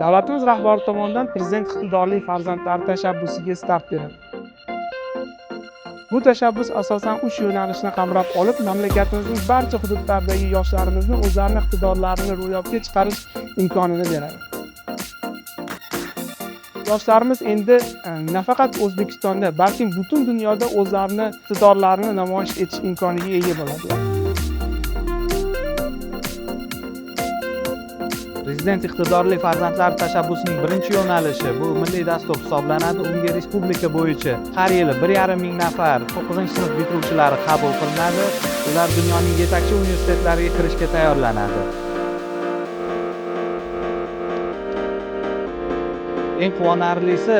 Davlatimiz rahbari tomonidan Prezident iqtidorli farzandlar tashabbusiga start berildi. Bu tashabbus asosan 3 yo'nalishni qamrab olib, mamlakatimizning barcha hududlaridagi yoshlarimizni o'zlarining iqtidorlarini ro'yobga chiqarish imkonini beradi. Yoshlarimiz endi nafaqat O'zbekistonda, balki butun dunyoda o'zlarining iqtidorlarini namoyish etish imkoniga ega bo'ladilar. Prezident iqtidorli farzandlar tashabbusining birinchi yo'nalishi bu milliy dastur hisoblanadi. Unga respublika bo'yicha har yili 1,5 ming nafar 9-sinf bitiruvchilari qabul qilinadi. Ular dunyoning yetakchi universitetlariga kirishga tayyorlanadi. Eng quvonarlisi,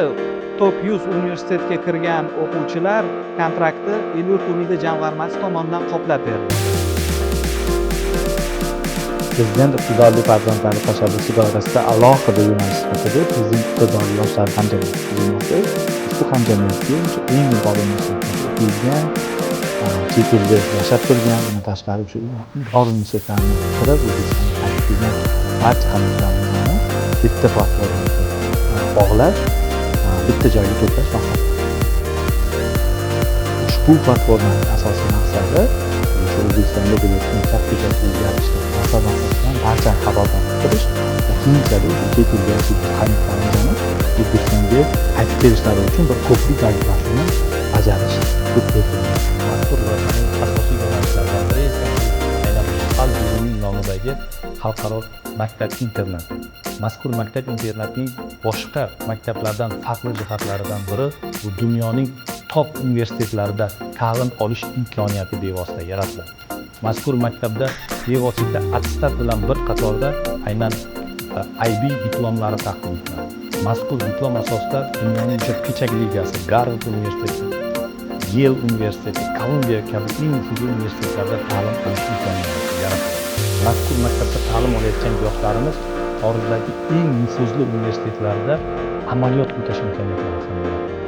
top 100 universitetga kirgan o'quvchilar kontrakti El-yurt umidi jamg'armasi tomonidan qoplab berildi. Prezident iqtidorli farzandlar tashabbusi doirasida alohida yo'nalish sifatida Prezident iqtidorli yoshlar hamjamiyati tuzilmoqda. Ushbu hamjamiyatga eng yuqori universitetlarda o'qiydigan, chet elda yashab turgan, bundan tashqari shu yuqori universitetlarni bitirib, O'zbekistonga qaytib kelgan barcha hamyurtlarimizni bitta platformaga bog'lab, bitta joyga to'plash maqsadi. Ushbu platformaning asosiy maqsadi O'zbekistonda bo'layotgan katta o'zgarishlar masalasidan barchani xabardor qilish va keyinchalik chet elga hamyurtlarimizni O'zbekistonga qaytib kelishlari uchun bir ko'prik vazifasini bajarish deb belgilangan. Mazkur loyihaning asosiy yo'nalishlaridan biri esa aynan Xalq Buzining nomidagi xalqaro maktab-internat. Mazkur maktab-internatning boshqa maktablardan farqli jihatlaridan biri bu dunyoning top universitetlarida ta'lim olish imkoniyati bevosita yaratiladi. Mazkur maktabda bevosita attestat bilan bir qatorda aynan IB diplomlari taqdim etiladi. Mazkur diplom asosida dunyoning kechagi ligasi, Garvard universiteti, Yale universiteti, Kolumbiya kabi eng nufuzli universitetlarda ta'lim olish imkoniyati yaratiladi. Mazkur maktabda ta'lim olayotgan yoshlarimiz xorijdagi eng nufuzli universitetlarda amaliyot o'tash imkoniyatlari ham bo'ladi.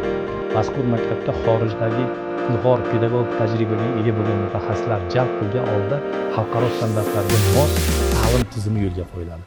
Mazkur maktabda xorijdagi ilg'or pedagog tajribaga ega bo'lgan mutaxassislar jalb qilgan holda xalqaro standartlarga mos ta'lim tizimi yo'lga qo'yiladi.